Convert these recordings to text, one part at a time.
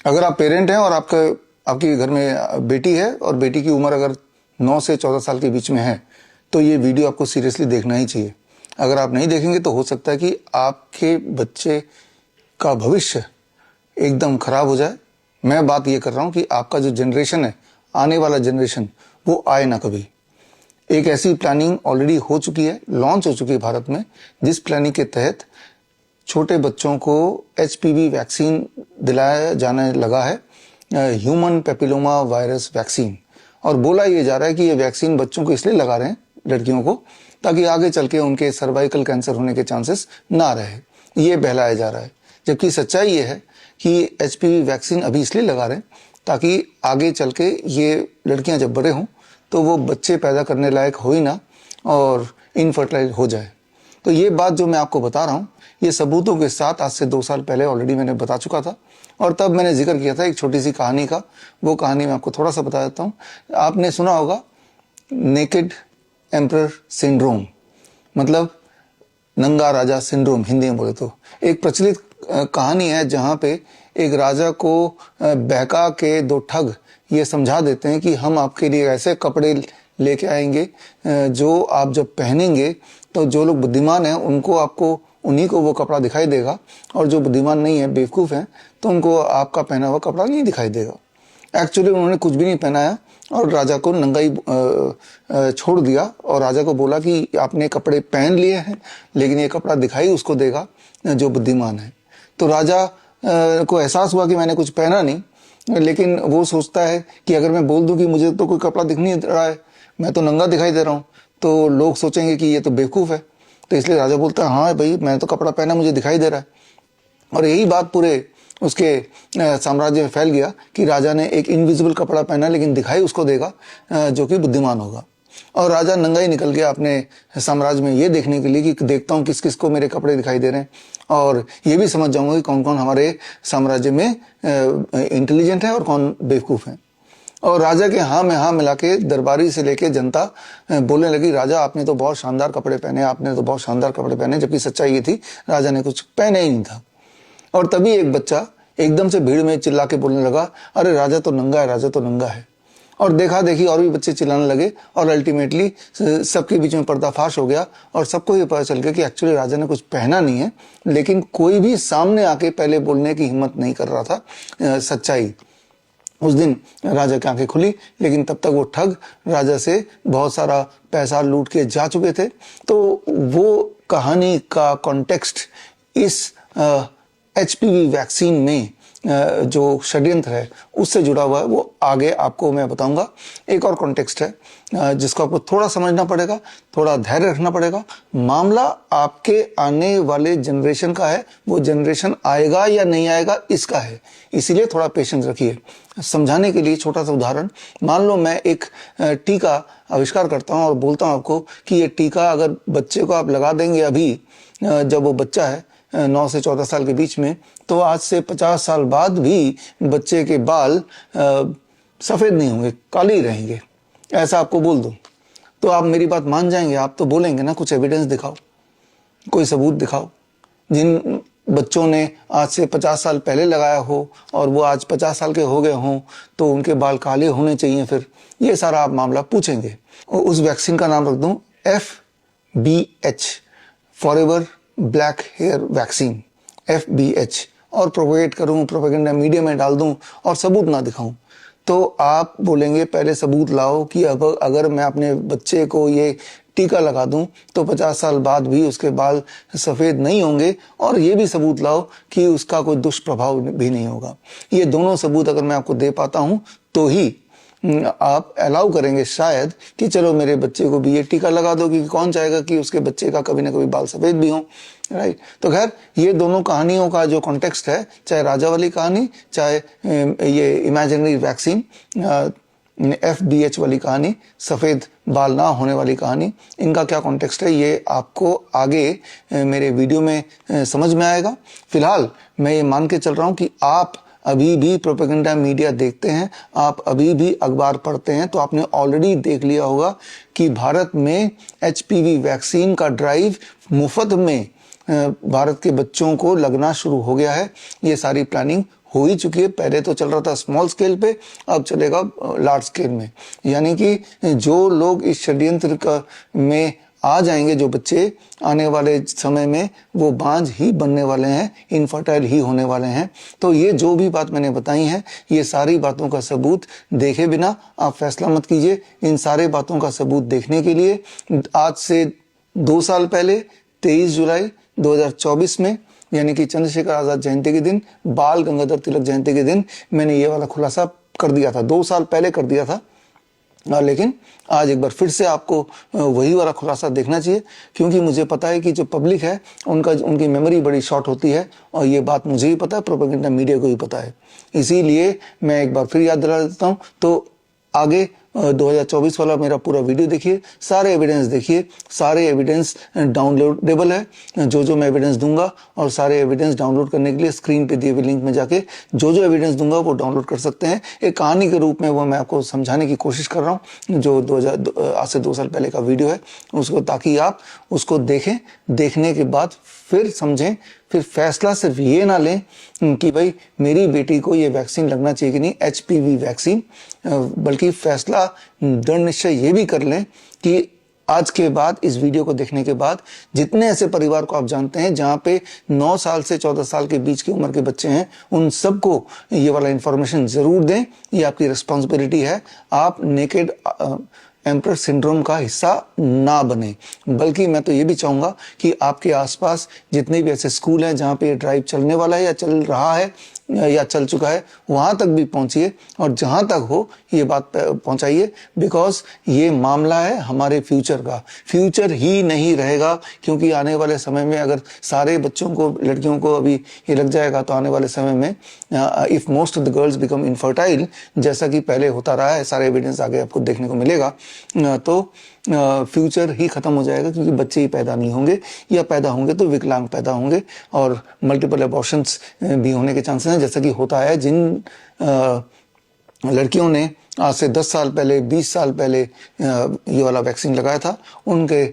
अगर आप पेरेंट हैं और आपके घर में बेटी है और बेटी की उम्र अगर 9 से 14 साल के बीच में है, तो ये वीडियो आपको सीरियसली देखना ही चाहिए। अगर आप नहीं देखेंगे तो हो सकता है कि आपके बच्चे का भविष्य एकदम खराब हो जाए। मैं बात ये कर रहा हूं कि आपका जो जनरेशन है, आने वाला जनरेशन, वो आए ना कभी। एक ऐसी प्लानिंग ऑलरेडी हो चुकी है, लॉन्च हो चुकी है भारत में, जिस प्लानिंग के तहत छोटे बच्चों को HPV वैक्सीन दिलाया जाने लगा है, ह्यूमन पेपिलोमा वायरस वैक्सीन। और बोला ये जा रहा है कि ये वैक्सीन बच्चों को इसलिए लगा रहे हैं, लड़कियों को, ताकि आगे चल के उनके सर्वाइकल कैंसर होने के चांसेस ना रहे। ये बहलाया जा रहा है, जबकि सच्चाई ये है कि HPV वैक्सीन अभी इसलिए लगा रहे हैं ताकि आगे चल के ये लड़कियां जब बड़े हों तो वो बच्चे पैदा करने लायक हो ही ना और इनफर्टिलाइज हो जाए। तो ये बात जो मैं आपको बता रहा हूँ, ये सबूतों के साथ आज से 2 साल पहले ऑलरेडी मैंने बता चुका था, और तब मैंने जिक्र किया था एक छोटी सी कहानी का। वो कहानी मैं आपको थोड़ा सा बता देता हूँ। आपने सुना होगा नेकेड एम्परर सिंड्रोम, मतलब नंगा राजा सिंड्रोम हिंदी में बोले तो। एक प्रचलित कहानी है जहाँ पे एक राजा को बहका के 2 ठग ये समझा देते हैं कि हम आपके लिए ऐसे कपड़े लेके आएंगे जो आप जब पहनेंगे तो जो लोग बुद्धिमान हैं उनको आपको उन्हीं को वो कपड़ा दिखाई देगा, और जो बुद्धिमान नहीं है, बेवकूफ़ हैं, तो उनको आपका पहना हुआ कपड़ा नहीं दिखाई देगा। एक्चुअली उन्होंने कुछ भी नहीं पहनाया और राजा को नंगा ही छोड़ दिया, और राजा को बोला कि आपने कपड़े पहन लिए हैं लेकिन ये कपड़ा दिखाई उसको देगा जो बुद्धिमान है। तो राजा को एहसास हुआ कि मैंने कुछ पहना नहीं, लेकिन वो सोचता है कि अगर मैं बोल दूं कि मुझे तो कोई कपड़ा दिख नहीं रहा है, मैं तो नंगा दिखाई दे रहा हूँ, तो लोग सोचेंगे कि ये तो बेवकूफ़ है। तो इसलिए राजा बोलता है हाँ भाई, मैंने तो कपड़ा पहना, मुझे दिखाई दे रहा है। और यही बात पूरे उसके साम्राज्य में फैल गया कि राजा ने एक इनविजिबल कपड़ा पहना लेकिन दिखाई उसको देगा जो कि बुद्धिमान होगा। और राजा नंगा ही निकल गया अपने साम्राज्य में ये देखने के लिए कि देखता हूँ किस किस को मेरे कपड़े दिखाई दे रहे हैं, और ये भी समझ जाऊंगा कि कौन कौन हमारे साम्राज्य में इंटेलिजेंट है और कौन बेवकूफ़ है। और राजा के हाँ में हाँ मिला के दरबारी से लेके जनता बोलने लगी, राजा आपने तो बहुत शानदार कपड़े पहने, आपने तो बहुत शानदार कपड़े पहने, जबकि सच्चाई ये थी राजा ने कुछ पहने ही नहीं था। और तभी एक बच्चा एकदम से भीड़ में चिल्ला के बोलने लगा, अरे राजा तो नंगा है, राजा तो नंगा है। और देखा देखी और भी बच्चे चिल्लाने लगे, और अल्टीमेटली सबके बीच में पर्दाफाश हो गया और सबको ये पता चल गया कि एक्चुअली राजा ने कुछ पहना नहीं है, लेकिन कोई भी सामने आके पहले बोलने की हिम्मत नहीं कर रहा था सच्चाई। उस दिन राजा की आंखें खुली, लेकिन तब तक वो ठग राजा से बहुत सारा पैसा लूट के जा चुके थे। तो वो कहानी का कॉन्टेक्स्ट इस HPV वैक्सीन में जो षड्यंत्र है उससे जुड़ा हुआ है, वो आगे आपको मैं बताऊंगा। एक और कॉन्टेक्स्ट है जिसको आपको थोड़ा समझना पड़ेगा, थोड़ा धैर्य रखना पड़ेगा। मामला आपके आने वाले जनरेशन का है, वो जनरेशन आएगा या नहीं आएगा इसका है, इसीलिए थोड़ा पेशेंस रखिए। समझाने के लिए छोटा सा उदाहरण, मान लो मैं एक टीका आविष्कार करता हूँ और बोलता हूँ आपको कि ये टीका अगर बच्चे को आप लगा देंगे अभी जब वो बच्चा है 9 से 14 साल के बीच में, तो आज से 50 साल बाद भी बच्चे के बाल सफ़ेद नहीं होंगे, काले ही रहेंगे, ऐसा आपको बोल दूं तो आप मेरी बात मान जाएंगे? आप तो बोलेंगे ना कुछ एविडेंस दिखाओ, कोई सबूत दिखाओ। जिन बच्चों ने आज से 50 साल पहले लगाया हो और वो आज 50 साल के हो गए हों तो उनके बाल काले होने चाहिए, फिर ये सारा आप मामला पूछेंगे। और उस वैक्सीन का नाम रख दूं FBH, forever black hair vaccine, FBH, और प्रोपेगेट करूं, प्रोपेगेंडा मीडिया में डाल दूं और सबूत ना दिखाऊं, तो आप बोलेंगे पहले सबूत लाओ कि अब अगर मैं अपने बच्चे को ये टीका लगा दूं तो 50 साल बाद भी उसके बाल सफ़ेद नहीं होंगे, और ये भी सबूत लाओ कि उसका कोई दुष्प्रभाव भी नहीं होगा। ये दोनों सबूत अगर मैं आपको दे पाता हूं तो ही आप अलाउ करेंगे शायद कि चलो मेरे बच्चे को भी ये टीका लगा दो, क्योंकि कौन चाहेगा कि उसके बच्चे का कभी ना कभी बाल सफ़ेद भी हो, राइट। तो खैर ये दोनों कहानियों का जो कॉन्टेक्स्ट है, चाहे राजा वाली कहानी, चाहे ये इमेजिनरी वैक्सीन FBH वाली कहानी, सफ़ेद बाल ना होने वाली कहानी, इनका क्या कॉन्टेक्स्ट है ये आपको आगे मेरे वीडियो में समझ में आएगा। फिलहाल मैं ये मान के चल रहा हूँ कि आप अभी भी प्रोपेगेंडा मीडिया देखते हैं, आप अभी भी अखबार पढ़ते हैं, तो आपने ऑलरेडी देख लिया होगा कि भारत में HPV वैक्सीन का ड्राइव मुफ्त में भारत के बच्चों को लगना शुरू हो गया है। ये सारी प्लानिंग हो ही चुकी है। पहले तो चल रहा था स्मॉल स्केल पे, अब चलेगा लार्ज स्केल में। यानी कि जो लोग इस षड्यंत्र में आ जाएंगे, जो बच्चे आने वाले समय में वो बांझ ही बनने वाले हैं, इनफर्टाइल ही होने वाले हैं। तो ये जो भी बात मैंने बताई है, ये सारी बातों का सबूत देखे बिना आप फैसला मत कीजिए। इन सारे बातों का सबूत देखने के लिए आज से 2 साल पहले 23 जुलाई 2024 में, यानी कि चंद्रशेखर आजाद जयंती के दिन, बाल गंगाधर तिलक जयंती के दिन मैंने ये वाला खुलासा कर दिया था। 2 साल पहले कर दिया था, लेकिन आज एक बार फिर से आपको वही वाला खुलासा देखना चाहिए, क्योंकि मुझे पता है कि जो पब्लिक है उनकी मेमोरी बड़ी शॉर्ट होती है, और ये बात मुझे भी पता है, प्रोपेगेंडा मीडिया को भी पता है। इसीलिए मैं एक बार फिर याद दिला देता हूँ। तो आगे 2024 वाला मेरा पूरा वीडियो देखिए, सारे एविडेंस देखिए, सारे एविडेंस डाउनलोडेबल है जो मैं एविडेंस दूंगा, और सारे एविडेंस डाउनलोड करने के लिए स्क्रीन पे दिए हुए लिंक में जाके जो एविडेंस दूंगा वो डाउनलोड कर सकते हैं। एक कहानी के रूप में वो मैं आपको समझाने की कोशिश कर रहा हूँ, जो आज से 2 साल पहले का वीडियो है उसको, ताकि आप उसको देखें, देखने के बाद फिर समझें, फिर फैसला सिर्फ ये ना लें कि भाई मेरी बेटी को ये वैक्सीन लगना चाहिए कि नहीं, HPV वैक्सीन, बल्कि फैसला दृढ़ निश्चय ये भी कर लें कि आज के बाद, इस वीडियो को देखने के बाद, जितने ऐसे परिवार को आप जानते हैं जहां पे 9 साल से 14 साल के बीच की उम्र के बच्चे हैं, उन सबको ये वाला इंफॉर्मेशन जरूर दें। ये आपकी रिस्पॉन्सिबिलिटी है। आप नेकेड एम्परर सिंड्रोम का हिस्सा ना बने, बल्कि मैं तो ये भी चाहूंगा कि आपके आसपास जितने भी ऐसे स्कूल हैं जहां पे ये ड्राइव चलने वाला है या चल रहा है या चल चुका है, वहां तक भी पहुंचिए, और जहां तक हो ये बात पहुंचाइए, बिकॉज ये मामला है हमारे फ्यूचर का। फ्यूचर ही नहीं रहेगा, क्योंकि आने वाले समय में अगर सारे बच्चों को, लड़कियों को अभी ये लग जाएगा, तो आने वाले समय में if most of the girls become infertile, जैसा कि पहले होता रहा है, सारे एविडेंस आगे आपको देखने को मिलेगा, तो फ्यूचर ही खत्म हो जाएगा, क्योंकि बच्चे ही पैदा नहीं होंगे, या पैदा होंगे तो विकलांग पैदा होंगे, और मल्टीपल अबॉर्शंस भी होने के चांसेस हैं, जैसा कि होता है। जिन लड़कियों ने आज से 10 साल पहले, 20 साल पहले ये वाला वैक्सीन लगाया था, उनके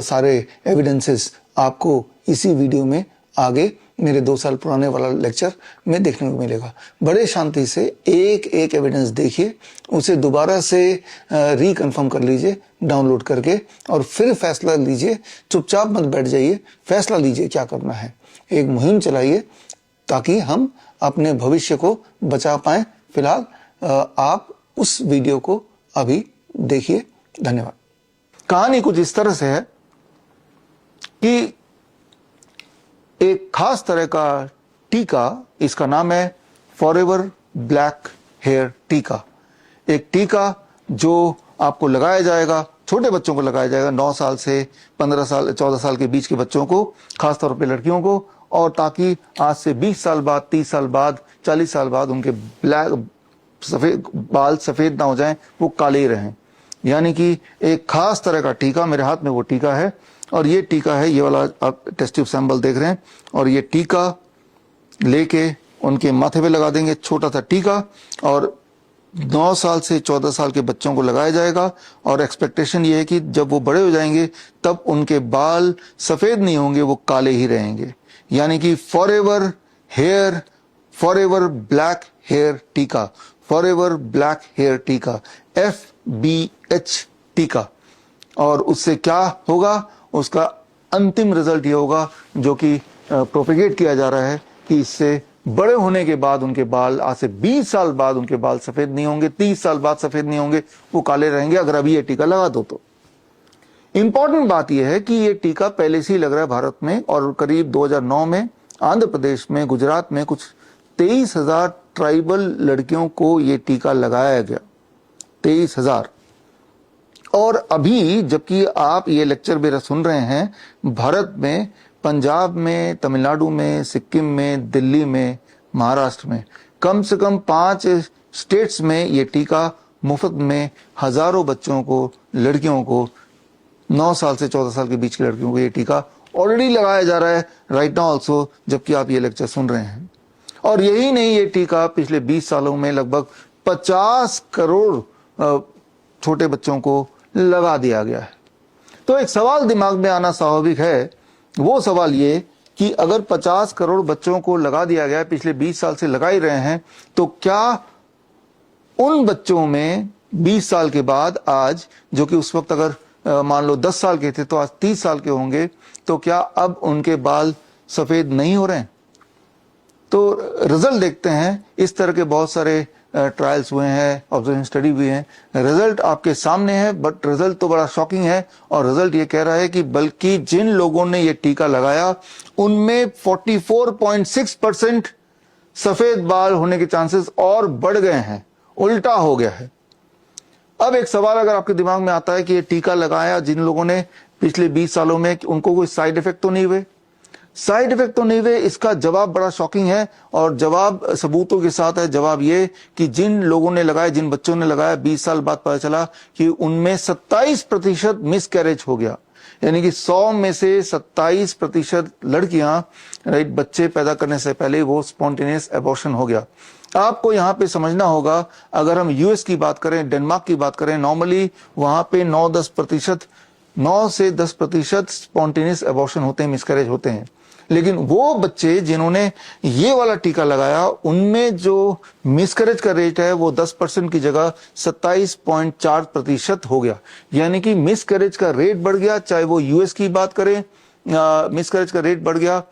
सारे एविडेंसेस आपको इसी वीडियो में आगे मेरे 2 साल पुराने वाला लेक्चर में देखने को मिलेगा। बड़े शांति से एक एक एविडेंस देखिए, उसे दोबारा से रिकन्फर्म कर लीजिए डाउनलोड करके, और फिर फैसला लीजिए। चुपचाप मत बैठ जाइए, फैसला लीजिए क्या करना है। एक मुहिम चलाइए ताकि हम अपने भविष्य को बचा पाएं। फिलहाल आप उस वीडियो को अभी देखिए। धन्यवाद। कहानी कुछ इस तरह से है कि एक खास तरह का टीका, इसका नाम है फॉरएवर ब्लैक हेयर टीका। एक टीका जो आपको लगाया जाएगा, छोटे बच्चों को लगाया जाएगा, 9 साल से 15 साल 14 साल के बीच के बच्चों को, खासतौर पे लड़कियों को, और ताकि आज से 20 साल बाद, 30 साल बाद, 40 साल बाद उनके सफेद बाल सफेद ना हो जाएं, वो काले ही रहें। यानी कि एक खास तरह का टीका, मेरे हाथ में वो टीका है, और ये टीका है, ये वाला आप टेस्ट ट्यूब सैंपल देख रहे हैं, और ये टीका लेके उनके माथे पे लगा देंगे, छोटा सा टीका, और 9 साल से 14 साल के बच्चों को लगाया जाएगा। और एक्सपेक्टेशन ये है कि जब वो बड़े हो जाएंगे तब उनके बाल सफेद नहीं होंगे, वो काले ही रहेंगे। यानी कि फॉरएवर ब्लैक हेयर टीका, फॉरएवर ब्लैक हेयर टीका, FBH टीका। और उससे क्या होगा, उसका अंतिम रिजल्ट ये होगा, जो कि प्रोपेगेट किया जा रहा है, कि इससे बड़े होने के बाद उनके बाल, आज से 20 साल बाद उनके बाल सफेद नहीं होंगे, 30 साल बाद सफेद नहीं होंगे, वो काले रहेंगे, अगर अभी ये टीका लगा दो तो। इंपॉर्टेंट बात यह है कि ये टीका पहले से ही लग रहा है भारत में, और करीब 2009 में आंध्र प्रदेश में, गुजरात में कुछ 23,000 ट्राइबल लड़कियों को ये टीका लगाया गया, 23,000। और अभी जबकि आप ये लेक्चर मेरा सुन रहे हैं, भारत में, पंजाब में, तमिलनाडु में, सिक्किम में, दिल्ली में, महाराष्ट्र में, कम से कम 5 स्टेट्स में ये टीका मुफ्त में हजारों बच्चों को, लड़कियों को, 9 साल से 14 साल के बीच की लड़कियों को ये टीका ऑलरेडी लगाया जा रहा है, राइट नाउ ऑल्सो, जबकि आप ये लेक्चर सुन रहे हैं। और यही नहीं, ये टीका पिछले 20 सालों में लगभग 50 करोड़ छोटे बच्चों को लगा दिया गया है। तो एक सवाल दिमाग में आना स्वाभाविक है वो सवाल ये कि अगर 50 करोड़ बच्चों को लगा दिया गया, पिछले 20 साल से लगा ही रहे हैं, तो क्या उन बच्चों में 20 साल के बाद आज, जो कि उस वक्त अगर मान लो 10 साल के थे तो आज 30 साल के होंगे, तो क्या अब उनके बाल सफेद नहीं हो रहे हैं? तो रिजल्ट देखते हैं। इस तरह के बहुत सारे ट्रायल्स हुए हैं, ऑब्जर्वेशन स्टडी हुई है, रिजल्ट आपके सामने है, बट रिजल्ट तो बड़ा शॉकिंग है। और रिजल्ट ये कह रहा है कि बल्कि जिन लोगों ने ये टीका लगाया उनमें 44.6% सफेद बाल होने के चांसेस और बढ़ गए हैं, उल्टा हो गया है। अब एक सवाल अगर आपके दिमाग में आता है कि ये टीका लगाया जिन लोगों ने पिछले 20 सालों में, उनको कोई साइड इफेक्ट तो नहीं हुए? साइड इफेक्ट तो नहीं हुए, इसका जवाब बड़ा शॉकिंग है और जवाब सबूतों के साथ है। जवाब ये कि जिन लोगों ने लगाया, जिन बच्चों ने लगाया, 20 साल बाद पता चला कि उनमें 27% मिस कैरेज हो गया। यानी कि 100 में से 27% लड़कियां, राइट, बच्चे पैदा करने से पहले वो स्पॉन्टेनियस एबॉर्शन हो गया। आपको यहां पे समझना होगा, अगर हम यूएस की बात करें, डेनमार्क की बात करें, नॉर्मली वहां पे 9 से 10% स्पॉन्टेनियस एबॉर्शन होते हैं, मिसकैरेज होते हैं। लेकिन वो बच्चे जिन्होंने ये वाला टीका लगाया, उनमें जो मिसकैरेज का रेट है वो 10% की जगह 27.4% हो गया। यानी कि मिसकैरेज का रेट बढ़ गया। चाहे वो यूएस की बात करें, मिसकैरेज का रेट बढ़ गया,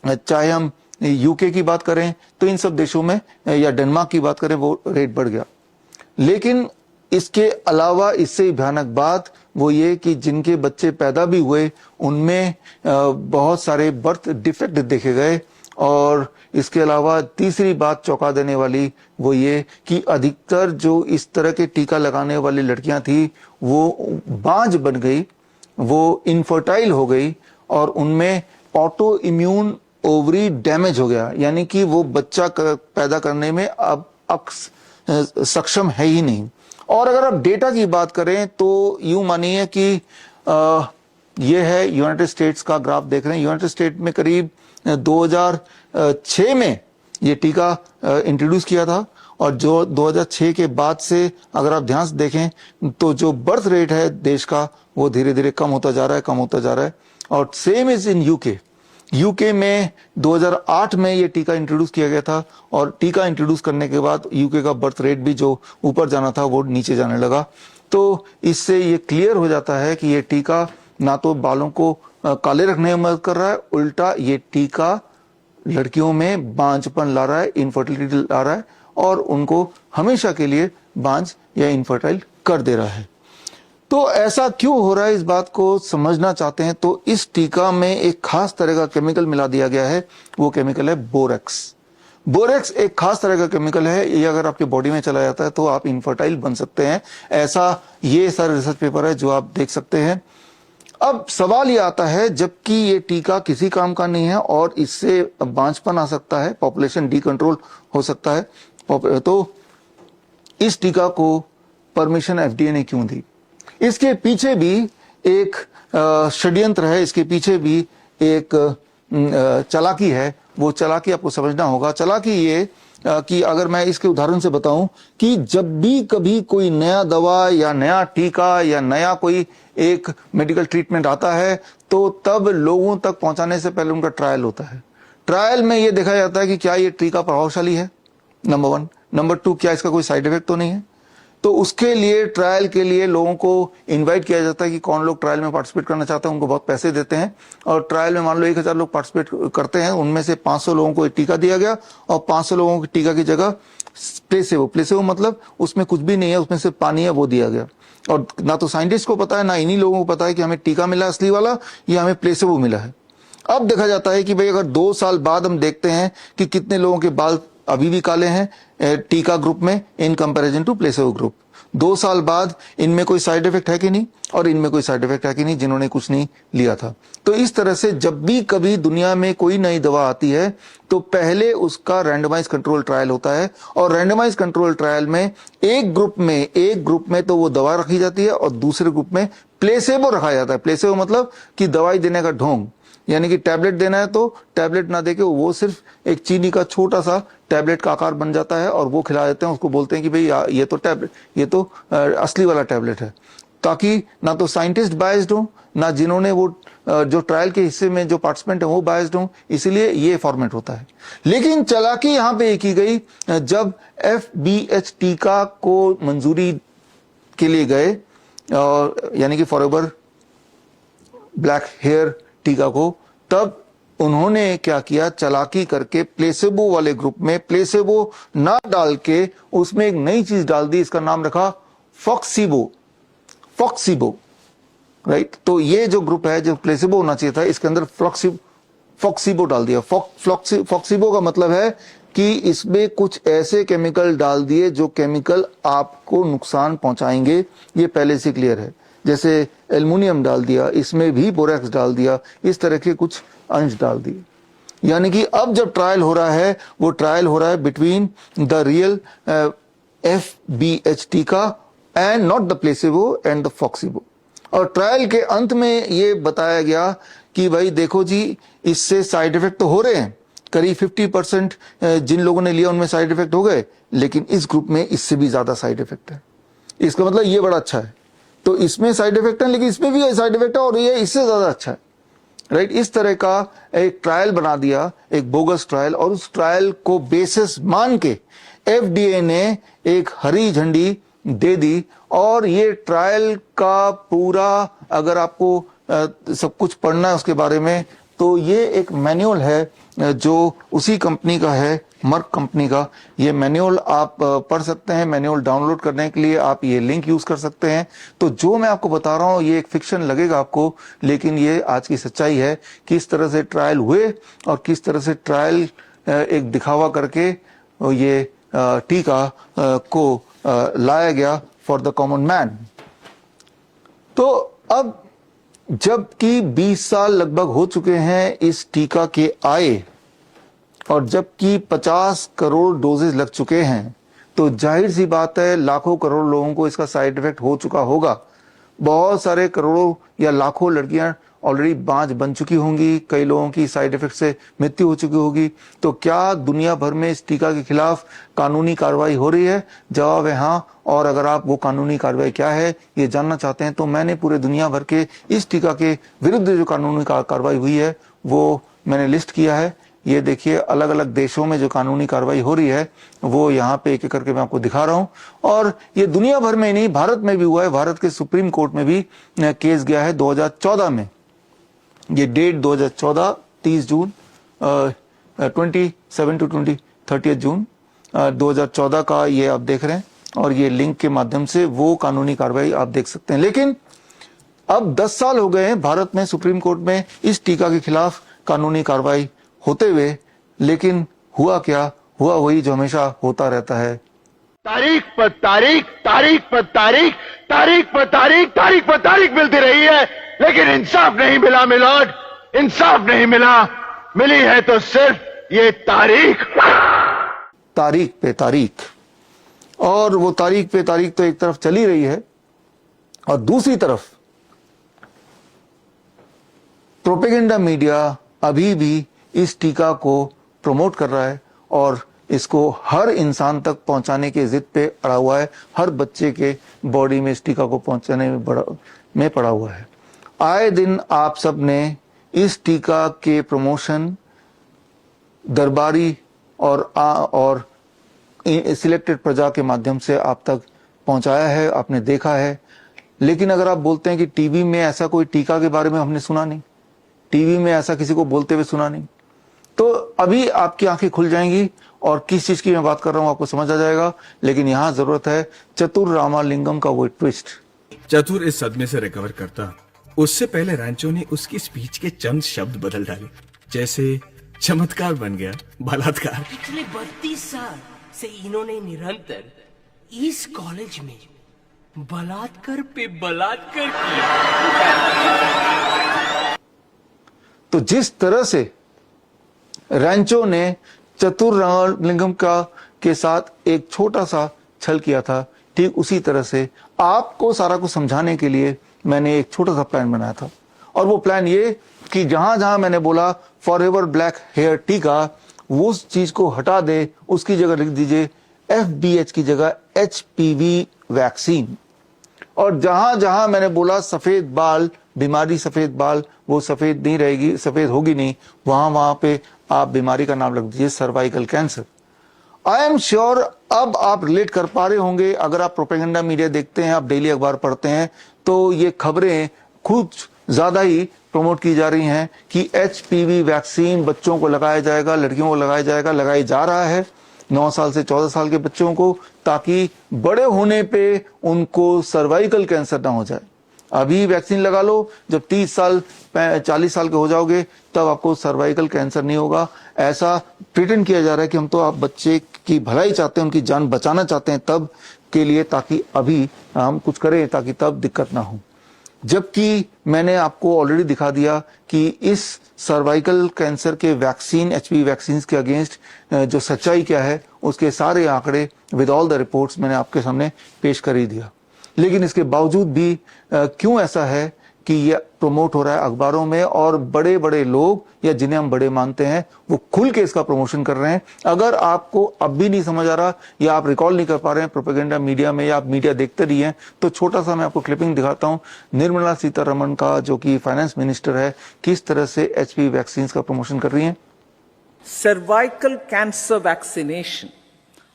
चाहे हम यूके की बात करें, तो इन सब देशों में, या डेनमार्क की बात करें, वो रेट बढ़ गया। लेकिन इसके अलावा इससे भयानक बात वो ये कि जिनके बच्चे पैदा भी हुए उनमें बहुत सारे बर्थ डिफेक्ट देखे गए। और इसके अलावा तीसरी बात चौंका देने वाली वो ये कि अधिकतर जो इस तरह के टीका लगाने वाली लड़कियां थी वो बांझ बन गई, वो इनफर्टाइल हो गई और उनमें ऑटो इम्यून ओवरी डैमेज हो गया। यानी कि वो बच्चा पैदा करने में अब सक्षम है ही नहीं। और अगर आप डेटा की बात करें तो यूं मानिए कि ये है यूनाइटेड स्टेट्स का ग्राफ देख रहे हैं। यूनाइटेड स्टेट में करीब 2006 में ये टीका इंट्रोड्यूस किया था और जो 2006 के बाद से अगर आप ध्यान से देखें तो जो बर्थ रेट है देश का वो धीरे धीरे कम होता जा रहा है। और सेम इज इन यूके में 2008 में ये टीका इंट्रोड्यूस किया गया था और टीका इंट्रोड्यूस करने के बाद यूके का बर्थ रेट भी जो ऊपर जाना था वो नीचे जाने लगा। तो इससे ये क्लियर हो जाता है कि ये टीका ना तो बालों को काले रखने में मदद कर रहा है, उल्टा ये टीका लड़कियों में बांझपन ला रहा है, इनफर्टिलिटी ला रहा है और उनको हमेशा के लिए बांझ या इनफर्टाइल कर दे रहा है। तो ऐसा क्यों हो रहा है, इस बात को समझना चाहते हैं तो इस टीका में एक खास तरह का केमिकल मिला दिया गया है। वो केमिकल है बोरेक्स। बोरेक्स एक खास तरह का केमिकल है, ये अगर आपके बॉडी में चला जाता है तो आप इनफर्टाइल बन सकते हैं। ऐसा ये सारे रिसर्च पेपर है जो आप देख सकते हैं। अब सवाल ये आता है, जबकि ये टीका किसी काम का नहीं है और इससे बांझपन आ सकता है, पॉपुलेशन डीकंट्रोल हो सकता है, तो इस टीका को परमिशन एफडीए ने क्यों दी? इसके पीछे भी एक षड्यंत्र है, इसके पीछे भी एक चालाकी है। वो चालाकी आपको समझना होगा। चालाकी ये कि अगर मैं इसके उदाहरण से बताऊं कि जब भी कभी कोई नया दवा या नया टीका या नया कोई एक मेडिकल ट्रीटमेंट आता है तो तब लोगों तक पहुंचाने से पहले उनका ट्रायल होता है। ट्रायल में ये देखा जाता है कि क्या ये टीका प्रभावशाली है, नंबर 1। नंबर 2, क्या इसका कोई साइड इफेक्ट तो नहीं है। तो उसके लिए ट्रायल के लिए लोगों को इनवाइट किया जाता है कि कौन लोग ट्रायल में पार्टिसिपेट करना चाहते हैं, उनको बहुत पैसे देते हैं और ट्रायल में मान लो 1000 लोग पार्टिसिपेट करते हैं, उनमें से 500 लोगों को टीका दिया गया और 500 लोगों की टीका की जगह प्लेसेबो मतलब उसमें कुछ भी नहीं है, उसमें सिर्फ पानी है, वो दिया गया। और ना तो साइंटिस्ट को पता है ना इन्हीं लोगों को पता है कि हमें टीका मिला असली वाला या हमें प्लेसेबो मिला है। अब देखा जाता है कि भाई अगर 2 साल बाद हम देखते हैं कि कितने लोगों के बाल अभी भी काले हैं टीका ग्रुप में in comparison to placebo group, 2 साल बाद इनमें कोई साइड इफेक्ट है कि नहीं और इनमें कोई साइड इफेक्ट है कि नहीं जिन्होंने कुछ नहीं लिया था। तो इस तरह से जब भी कभी दुनिया में कोई नई दवा आती है तो पहले उसका रैंडमाइज कंट्रोल ट्रायल होता है और रैंडमाइज कंट्रोल ट्रायल में एक ग्रुप में तो वो दवा रखी जाती है और दूसरे ग्रुप में प्लेसेबो रखा जाता है। प्लेसेबो मतलब कि दवाई देने का ढोंग, यानी कि टैबलेट देना है तो टैबलेट ना देके वो सिर्फ एक चीनी का छोटा सा टैबलेट का आकार बन जाता है और वो खिला देते हैं। उसको बोलते हैं कि भाई ये तो टैबलेट, ये तो असली वाला टैबलेट है, ताकि ना तो साइंटिस्ट बायस्ड हो, ना जिन्होंने वो जो ट्रायल के हिस्से में जो पार्टिसिपेंट है वो बायस्ड हों, इसीलिए ये फॉर्मेट होता है। लेकिन चालाकी यहां पे की गई, जब FBH टीका को मंजूरी के लिए गए, यानी कि फॉरएवर ब्लैक हेयर टीका को, तब उन्होंने क्या किया, चालाकी करके प्लेसेबो वाले ग्रुप में प्लेसेबो ना डाल के उसमें एक नई चीज डाल दी, इसका नाम रखा फॉक्सीबो। राइट, तो ये जो ग्रुप है जो प्लेसेबो होना चाहिए था, इसके अंदर फॉक्सीबो डाल दिया। फॉक्सीबो का मतलब है कि इसमें कुछ ऐसे केमिकल डाल दिए जो केमिकल आपको नुकसान पहुंचाएंगे, ये पहले से क्लियर है। जैसे एल्युमिनियम डाल दिया, इसमें भी बोरेक्स डाल दिया, इस तरह के कुछ अंश डाल दिए। यानी कि अब जब ट्रायल हो रहा है, वो ट्रायल हो रहा है बिटवीन द रियल FBH टीका and not the placebo and the फॉक्सीबो। और ट्रायल के अंत में ये बताया गया कि भाई देखो जी, इससे साइड इफेक्ट तो हो रहे हैं, करीब 50% जिन लोगों ने लिया उनमें साइड इफेक्ट हो गए, लेकिन इस ग्रुप में इससे भी ज्यादा साइड इफेक्ट है। इसका मतलब ये बड़ा अच्छा है। तो इसमें साइड इफेक्ट है, लेकिन इसमें भी साइड इफेक्ट है, और ये इससे ज्यादा अच्छा है। राइट, इस तरह का एक ट्रायल बना दिया, एक बोगस ट्रायल, और उस ट्रायल को बेसिस मान के FDA ने एक हरी झंडी दे दी। और ये ट्रायल का पूरा, अगर आपको सब कुछ पढ़ना है उसके बारे में, तो ये एक मैनुअल है जो उसी कंपनी का है, मर्क कंपनी का। ये मैनुअल आप पढ़ सकते हैं। मैनुअल डाउनलोड करने के लिए आप ये लिंक यूज कर सकते हैं। तो जो मैं आपको बता रहा हूं ये एक फिक्शन लगेगा आपको, लेकिन ये आज की सच्चाई है। किस तरह से ट्रायल हुए और किस तरह से ट्रायल एक दिखावा करके ये टीका को लाया गया फॉर द कॉमन मैन। तो अब जबकि 20 साल लगभग हो चुके हैं इस टीका के आए, और जबकि 50 करोड़ डोजेज लग चुके हैं, तो जाहिर सी बात है लाखों करोड़ लोगों को इसका साइड इफेक्ट हो चुका होगा। बहुत सारे करोड़ों या लाखों लड़कियां ऑलरेडी बांझ बन चुकी होंगी, कई लोगों की साइड इफेक्ट से मृत्यु हो चुकी होगी। तो क्या दुनिया भर में इस टीका के खिलाफ कानूनी कार्रवाई हो रही है? जवाब है हाँ। और अगर आप वो कानूनी कार्रवाई क्या है ये जानना चाहते हैं, तो मैंने पूरे दुनिया भर के इस टीका के विरुद्ध जो कानूनी कार्रवाई हुई है वो मैंने लिस्ट किया है। ये देखिए, अलग अलग देशों में जो कानूनी कार्रवाई हो रही है वो यहाँ पे एक एक करके मैं आपको दिखा रहा हूँ। और ये दुनिया भर में नहीं, भारत में भी हुआ है। भारत के सुप्रीम कोर्ट में भी केस गया है 2014 में। ये डेट 2014 30 जून 27 टू 30 जून 2014 का ये आप देख रहे हैं, और ये लिंक के माध्यम से वो कानूनी कार्रवाई आप देख सकते हैं। लेकिन अब 10 साल हो गए हैं भारत में सुप्रीम कोर्ट में इस टीका के खिलाफ कानूनी कार्रवाई होते हुए, लेकिन हुआ क्या? हुआ वही जो हमेशा होता रहता है। तारीख पर तारीख, तारीख पर तारीख, तारीख पर तारीख, तारीख पर तारीख मिलती रही है, लेकिन इंसाफ नहीं मिला मिलोड, इंसाफ नहीं मिला। मिली है तो सिर्फ ये तारीख पे तारीख। और वो तारीख पे तारीख तो एक तरफ चली रही है, और दूसरी तरफ प्रोपेगेंडा मीडिया अभी भी इस टीका को प्रमोट कर रहा है और इसको हर इंसान तक पहुंचाने के जिद पे अड़ा हुआ है। हर बच्चे के बॉडी में इस टीका को पहुंचाने में पड़ा हुआ है। आए दिन आप सब ने इस टीका के प्रमोशन दरबारी और सिलेक्टेड प्रजा के माध्यम से आप तक पहुंचाया है, आपने देखा है। लेकिन अगर आप बोलते हैं कि टीवी में ऐसा कोई टीका के बारे में हमने सुना नहीं, टीवी में ऐसा किसी को बोलते हुए सुना नहीं, तो अभी आपकी आंखें खुल जाएंगी और किस चीज की मैं बात कर रहा हूं आपको समझ आ जाएगा। लेकिन यहां जरूरत है चतुर रामालिंगम का वो ट्विस्ट। चतुर इस सदमे से रिकवर करता उससे पहले रैंचो ने उसकी स्पीच के चंद शब्द बदल डाले, जैसे चमत्कार बन गया बलात्कार। पिछले 32 साल से इन्होंने निरंतर इस कॉलेज में बलात्कार पे बलात्कार किया। तो जिस तरह से रैंचो ने चतुर रामालिंगम के साथ एक छोटा सा छल किया था, ठीक उसी तरह से आपको सारा कुछ समझाने के लिए मैंने एक छोटा सा प्लान बनाया था। और वो प्लान ये कि जहां जहां मैंने बोला फॉरएवर ब्लैक हेयर टीका, वो उस चीज को हटा दे, उसकी जगह लिख दीजिए FBH की जगह HPV वैक्सीन। और जहां जहां मैंने बोला सफेद बाल बीमारी, सफेद बाल वो सफेद नहीं रहेगी, सफेद होगी नहीं, वहां वहां पे आप बीमारी का नाम रख दीजिए cervical cancer. I am sure अब आप रिलेट कर पा रहे होंगे। अगर आप प्रोपेगेंडा मीडिया देखते हैं, आप डेली अखबार पढ़ते हैं, तो ये खबरें कुछ ज्यादा ही प्रमोट की जा रही हैं कि HPV वैक्सीन बच्चों को लगाया जाएगा, लड़कियों को लगाया जाएगा, लगाया जा रहा है 9 साल से 14 साल के बच्चों को, ताकि बड़े होने पे उनको सर्वाइकल कैंसर ना हो जाए। अभी वैक्सीन लगा लो, जब 30 साल 40 साल के हो जाओगे तब आपको सर्वाइकल कैंसर नहीं होगा। ऐसा प्रिटेंड किया जा रहा है कि हम तो आप बच्चे की भलाई चाहते हैं, उनकी जान बचाना चाहते हैं तब के लिए, ताकि अभी हम कुछ करें ताकि तब दिक्कत ना हो। जबकि मैंने आपको ऑलरेडी दिखा दिया कि इस सर्वाइकल कैंसर के वैक्सीन, HPV वैक्सीन के अगेंस्ट जो सच्चाई क्या है, उसके सारे आंकड़े विद ऑल द रिपोर्ट्स मैंने आपके सामने पेश कर ही दिया। लेकिन इसके बावजूद भी क्यों ऐसा है कि ये प्रमोट हो रहा है अखबारों में, और बड़े बड़े लोग या जिन्हें हम बड़े मानते हैं वो खुल के इसका प्रमोशन कर रहे हैं। अगर आपको अब भी नहीं समझ आ रहा या आप रिकॉल नहीं कर पा रहे हैं प्रोपेगेंडा मीडिया में, या आप मीडिया देखते रही हैं, तो छोटा सा मैं आपको क्लिपिंग दिखाता हूं निर्मला सीतारमण का, जो कि फाइनेंस मिनिस्टर है, किस तरह से HPV वैक्सीन का प्रमोशन कर रही है। Cervical cancer vaccination.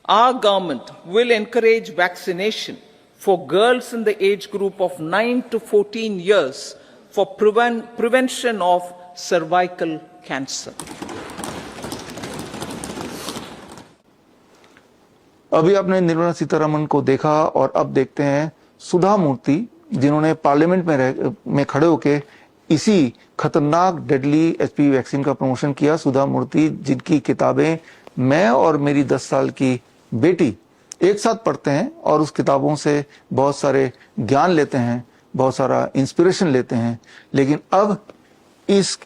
Our government will encourage vaccination for girls in the age group of 9 to 14 years for prevention of cervical cancer. अभी आपने निर्मला सीतारमण को देखा, और अब देखते हैं सुधा मूर्ति, जिन्होंने पार्लियामेंट में खड़े होके इसी खतरनाक डेडली HPV वैक्सीन का प्रमोशन किया। सुधा मूर्ति, जिनकी किताबें मैं और मेरी 10 साल की बेटी एक साथ पढ़ते हैं और उस किताबों से बहुत सारे ज्ञान लेते हैं, बहुत सारा इंस्पिरेशन लेते हैं। लेकिन अब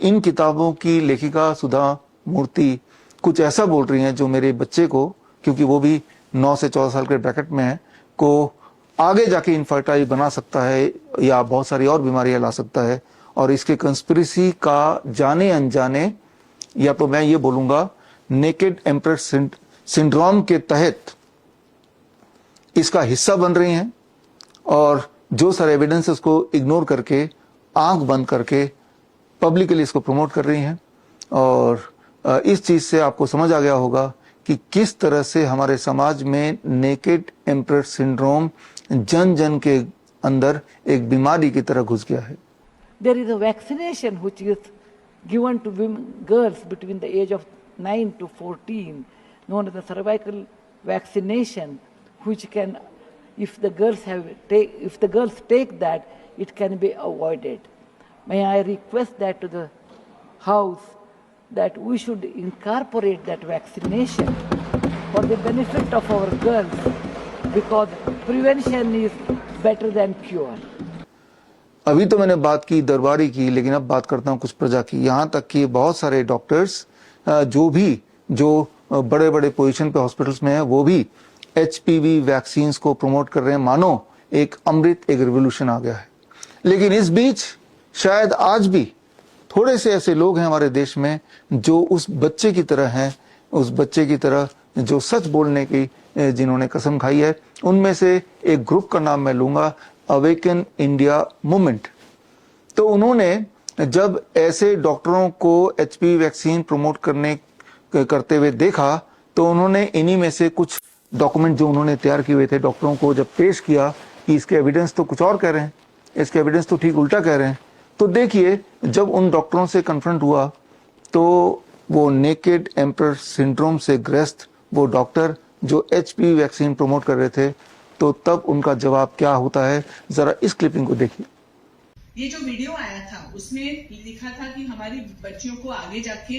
इन किताबों की लेखिका सुधा मूर्ति कुछ ऐसा बोल रही हैं जो मेरे बच्चे को, क्योंकि वो भी 9 से 14 साल के ब्रैकेट में है, को आगे जाके इनफर्टाइल बना सकता है या बहुत सारी और बीमारियां ला सकता है। और इसके कंस्पिरेसी का जाने अनजाने, या तो मैं ये बोलूंगा नेकेड एम्प्रेस सिंड्रोम के तहत इसका हिस्सा बन रही हैं, और जो सारे एविडेंस उसको इग्नोर करके, आंख बंद करके पब्लिकली इसको प्रमोट कर रही हैं। और इस चीज से आपको समझ आ गया होगा कि किस तरह से हमारे समाज में नेकेड एम्प्रेस सिंड्रोम जन जन के अंदर एक बीमारी की तरह घुस गया है। There is a vaccination which is given to women, girls between the age of 9 to 14, known as the cervical vaccination, which can, if the girls take that, it can be avoided. May I request that to the House that we should incorporate that vaccination for the benefit of our girls, because prevention is better than cure. अभी तो मैंने बात की दरबारी की, लेकिन अब बात करता हूं कुछ प्रजा की। यहां तक कि बहुत सारे डॉक्टर्स जो बड़े बड़े पोजीशन पे हॉस्पिटल्स में है, वो भी HPV वैक्सीन्स को प्रमोट कर रहे हैं, मानो एक अमृत, एक रिवोल्यूशन आ गया है। लेकिन इस बीच शायद आज भी थोड़े से ऐसे लोग हैं हमारे देश में जो उस बच्चे की तरह हैं, उस बच्चे की तरह जो सच बोलने की जिन्होंने कसम खाई है। उनमें से एक ग्रुप का नाम मैं लूंगा, अवेकन इंडिया मूवमेंट। तो उन्होंने जब ऐसे डॉक्टरों को HPV वैक्सीन प्रमोट करते हुए देखा, तो उन्होंने इन्हीं में से कुछ डॉक्यूमेंट जो उन्होंने तैयार किए हुए थे डॉक्टरों को जब पेश किया कि इसके एविडेंस तो कुछ और कह रहे हैं, इसके एविडेंस तो ठीक उल्टा कह रहे हैं। तो देखिए, जब उन डॉक्टरों से कन्फ्रंट हुआ तो वो नेकेड एम्पर सिंड्रोम से ग्रस्त वो डॉक्टर जो HPV वैक्सीन प्रमोट कर रहे थे, तो तब उनका जवाब क्या होता है, जरा इस क्लिपिंग को देखिए। ये जो वीडियो आया था उसमें लिखा था कि हमारी बच्चियों को आगे जाके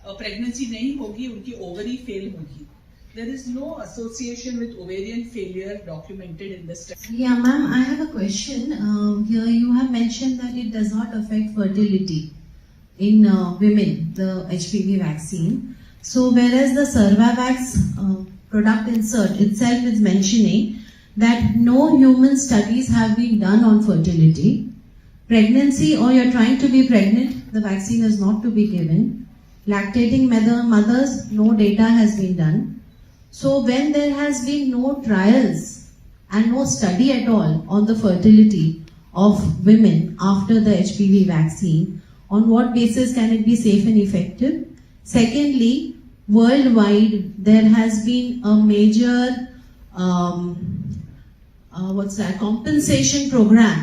प्रेगनेंसी नहीं होगी, उनकी ओवरी फेल होगी। There is no association with ovarian failure documented in the study. Yeah, ma'am, I have a question. Here you have mentioned that it does not affect fertility in women, the HPV vaccine. So whereas the Cervavax product insert itself is mentioning that no human studies have been done on fertility. Pregnancy, or you're trying to be pregnant, the vaccine is not to be given. Lactating mothers, no data has been done. So when there has been no trials and no study at all on the fertility of women after the HPV vaccine. On what basis can it be safe and effective? Secondly, worldwide there has been a major compensation program,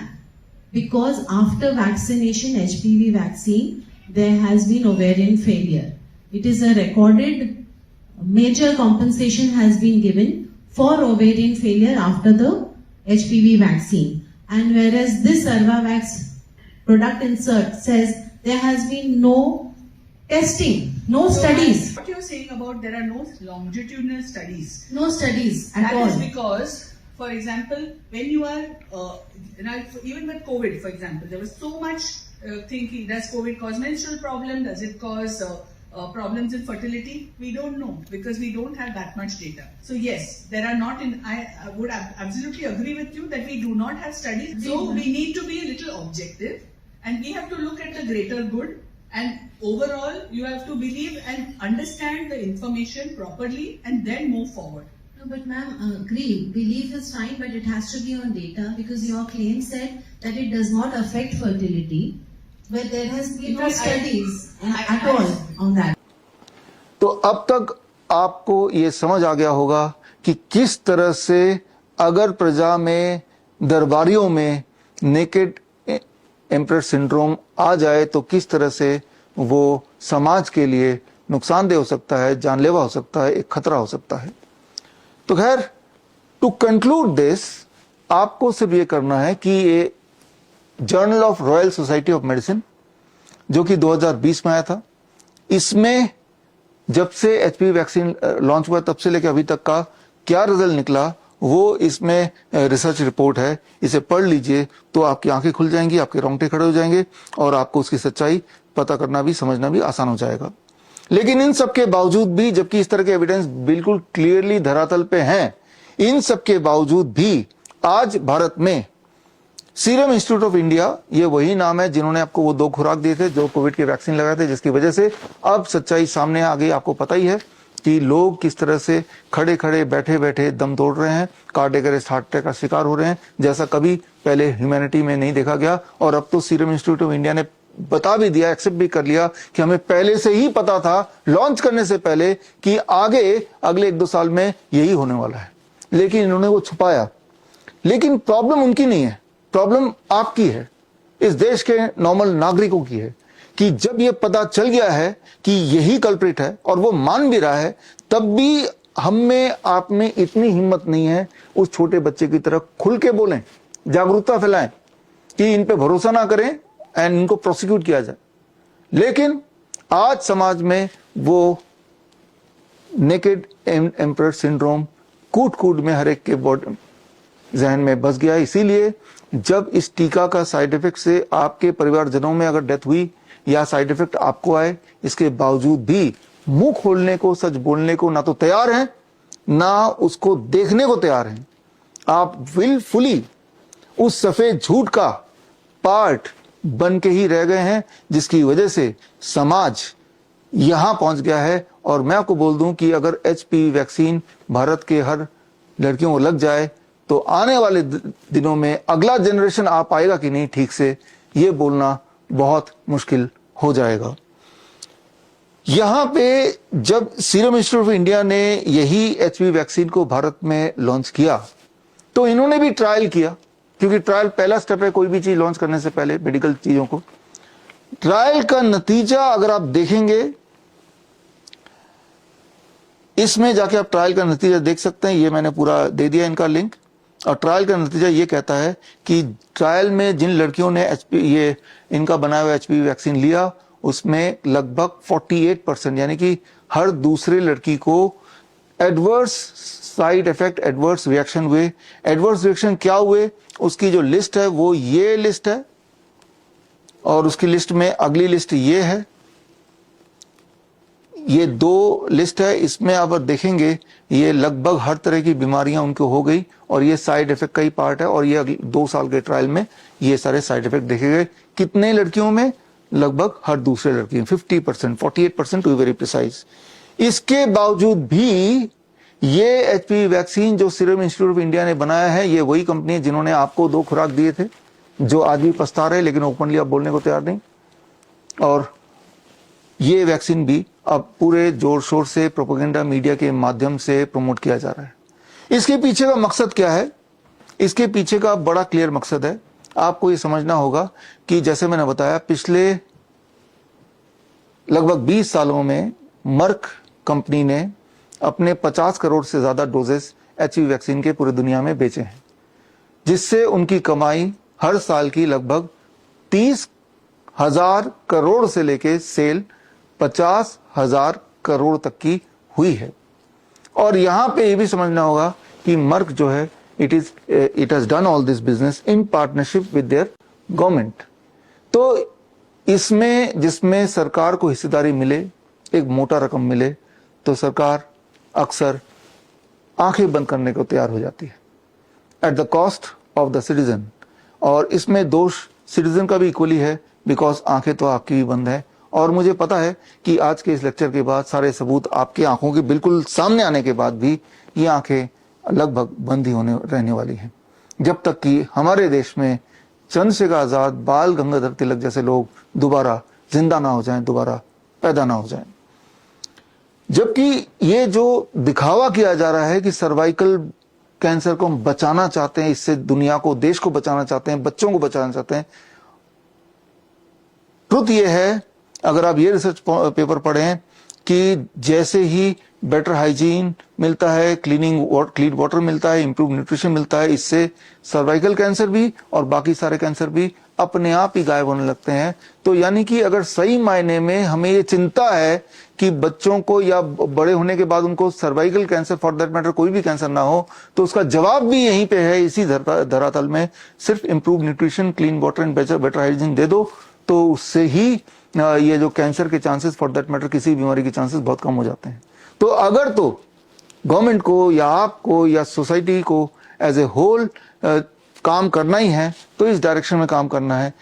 because after vaccination, HPV vaccine, there has been ovarian failure. It is a recorded major compensation has been given for ovarian failure after the HPV vaccine. And whereas this Cervavax product insert says there has been no testing, no studies. What you're saying about there are no longitudinal studies. No studies at That all. is because, for example, when you are, even with COVID, for example, there was so much thinking, does COVID cause menstrual problem? Does it cause problems in fertility? We don't know, because we don't have that much data. So yes, there are not I would absolutely agree with you that we do not have studies. So we need to be a little objective, and we have to look at the greater good. And overall, you have to believe and understand the information properly and then move forward. No, but ma'am, agree. Belief is fine, but it has to be on data, because your claim said that it does not affect fertility, but there has been no studies at all on that. तो अब तक आपको ये समझ आ गया होगा कि किस तरह से अगर प्रजा में, दरबारियों में नेकेड एम्परर सिंड्रोम आ जाए तो किस तरह से वो समाज के लिए नुकसानदेह हो सकता है, जानलेवा हो सकता है, एक खतरा हो सकता है। तो खैर, टू कंक्लूड दिस, आपको सिर्फ ये करना है कि ये journal of royal society of medicine जो कि 2020 में आया था, इसमें जब से एचपीवी वैक्सीन लॉन्च हुआ तब से लेकर अभी तक का क्या रिजल्ट निकला, वो इसमें रिसर्च रिपोर्ट है। इसे पढ़ लीजिए तो आपकी आंखें खुल जाएंगी, आपके रोंगटे खड़े हो जाएंगे और आपको उसकी सच्चाई पता करना भी, समझना भी आसान हो जाएगा। लेकिन इन सब के बावजूद भी, जबकि इस तरह के एविडेंस बिल्कुल क्लियरली धरातल पे हैं, इन सब के बावजूद भी आज भारत में सीरम इंस्टीट्यूट ऑफ इंडिया, ये वही नाम है जिन्होंने आपको वो 2 खुराक दिए थे जो कोविड के वैक्सीन लगाए थे, जिसकी वजह से अब सच्चाई सामने आ गई। आपको पता ही है कि लोग किस तरह से खड़े खड़े बैठे बैठे दम तोड़ रहे हैं, कार्डियक अरेस्ट, हार्ट अटैक का शिकार हो रहे हैं, जैसा कभी पहले ह्यूमैनिटी में नहीं देखा गया। और अब तो सीरम इंस्टीट्यूट ऑफ इंडिया ने बता भी दिया, एक्सेप्ट भी कर लिया कि हमें पहले से ही पता था, लॉन्च करने से पहले, कि आगे अगले 1-2 साल में यही होने वाला है, लेकिन इन्होंने वो छुपाया। लेकिन प्रॉब्लम उनकी नहीं है, प्रॉब्लम आपकी है, इस देश के नॉर्मल नागरिकों की है, कि जब ये पता चल गया है कि यही कल्प्रिट है और वो मान भी रहा है, तब भी हम में, आप में इतनी हिम्मत नहीं है उस छोटे बच्चे की तरह खुल के बोलें, जागरूकता फैलाएं कि इन पे भरोसा ना करें एंड इनको प्रोसिक्यूट किया जाए। लेकिन आज समाज में वो नेकेड एम्परर सिंड्रोम कूट कूट में हर एक के जहन में बस गया है। इसीलिए जब इस टीका का साइड इफेक्ट से आपके परिवारजनों में अगर डेथ हुई या साइड इफेक्ट आपको आए, इसके बावजूद भी मुंह खोलने को, सच बोलने को ना तो तैयार हैं, ना उसको देखने को तैयार हैं। आप विलफुली उस सफेद झूठ का पार्ट बन के ही रह गए हैं, जिसकी वजह से समाज यहां पहुंच गया है। और मैं आपको बोल दूं कि अगर एचपीवी वैक्सीन भारत के हर लड़कियों को लग जाए तो आने वाले दिनों में अगला जनरेशन आ पाएगा कि नहीं ठीक से, ये बोलना बहुत मुश्किल हो जाएगा। यहां पे जब सीरम इंस्टीट्यूट ऑफ इंडिया ने यही एचपीवी वैक्सीन को भारत में लॉन्च किया तो इन्होंने भी ट्रायल किया, क्योंकि ट्रायल पहला स्टेप है कोई भी चीज लॉन्च करने से पहले, मेडिकल चीजों को। ट्रायल का नतीजा अगर आप देखेंगे, इसमें जाके आप ट्रायल का नतीजा देख सकते हैं, ये मैंने पूरा दे दिया इनका लिंक। और ट्रायल का नतीजा ये कहता है कि ट्रायल में जिन लड़कियों ने ये इनका बनाया हुआ एचपीवी वैक्सीन लिया, उसमें लगभग 48%, यानी कि हर दूसरे लड़की को adverse side effect, adverse reaction हुए। एडवर्स रिएक्शन क्या हुए, उसकी जो लिस्ट है वो ये लिस्ट है, और उसकी लिस्ट में अगली लिस्ट ये है, ये 2 लिस्ट है। इसमें आप देखेंगे ये लगभग हर तरह की बीमारियां उनको हो गई, और ये साइड इफेक्ट का ही पार्ट है। और ये 2 साल के ट्रायल में ये सारे साइड इफेक्ट देखे गए। कितने लड़कियों में? लगभग हर दूसरे लड़की में, 50%, 48% टू बी वेरी प्रिसाइज। इसके बावजूद भी ये एचपीवी वैक्सीन जो सीरम इंस्टीट्यूट ऑफ इंडिया ने बनाया है, ये वही कंपनी है जिन्होंने आपको 2 खुराक दिए थे, जो आज भी पछता रहे लेकिन ओपनली आप बोलने को तैयार नहीं। और ये वैक्सीन भी अब पूरे जोर शोर से प्रोपेगेंडा मीडिया के माध्यम से प्रमोट किया जा रहा है। इसके पीछे का मकसद क्या है? इसके पीछे का बड़ा क्लियर मकसद है। आपको ये समझना होगा कि जैसे मैंने बताया, पिछले लगभग 20 सालों में मर्क कंपनी ने अपने 50 करोड़ से ज्यादा डोजेस एचपीवी वैक्सीन के पूरी दुनिया में बेचे हैं, जिससे उनकी कमाई हर साल की लगभग 30,000 करोड़ से लेके सेल 50,000 करोड़ तक की हुई है। और यहां पे ये भी समझना होगा कि मर्क जो है it has done all this business in partnership with their government. तो इसमें जिसमें सरकार को हिस्सेदारी मिले, एक मोटा रकम मिले, तो सरकार अक्सर आंखें बंद करने को तैयार हो जाती है at the cost of the citizen. और इसमें दोष सिटीजन का भी इक्वली है, बिकॉज आंखें तो आपकी भी बंद है। और मुझे पता है कि आज के इस लेक्चर के बाद सारे सबूत आपकी आंखों के बिल्कुल सामने आने के बाद भी ये आंखें लगभग बंद ही रहने वाली हैं, जब तक कि हमारे देश में चंद्रशेखर आजाद, बाल गंगाधर तिलक जैसे लोग दोबारा जिंदा ना हो जाएं, दोबारा पैदा ना हो जाएं। जबकि ये जो दिखावा किया जा रहा है कि सर्वाइकल कैंसर को हम बचाना चाहते हैं, इससे दुनिया को, देश को बचाना चाहते हैं, बच्चों को बचाना चाहते हैं, ट्रुथ ये है, अगर आप ये रिसर्च पेपर पढ़ें कि जैसे ही बेटर हाइजीन मिलता है, क्लीन वाटर मिलता है, इंप्रूव न्यूट्रिशन मिलता है, इससे सर्वाइकल कैंसर भी और बाकी सारे कैंसर भी अपने आप ही गायब होने लगते हैं। तो यानी कि अगर सही मायने में हमें ये चिंता है कि बच्चों को या बड़े होने के बाद उनको cervical cancer, for that matter कोई भी कैंसर ना हो, तो उसका जवाब भी यहीं पे है, इसी धरातल में। सिर्फ improve nutrition, clean water and better hygiene दे दो, तो उससे ही ये जो कैंसर के चांसेस, फॉर दैट मैटर किसी बीमारी के चांसेस बहुत कम हो जाते हैं। तो अगर तो गवर्नमेंट को या आपको या सोसाइटी को एज ए होल काम करना ही है, तो इस डायरेक्शन में काम करना है।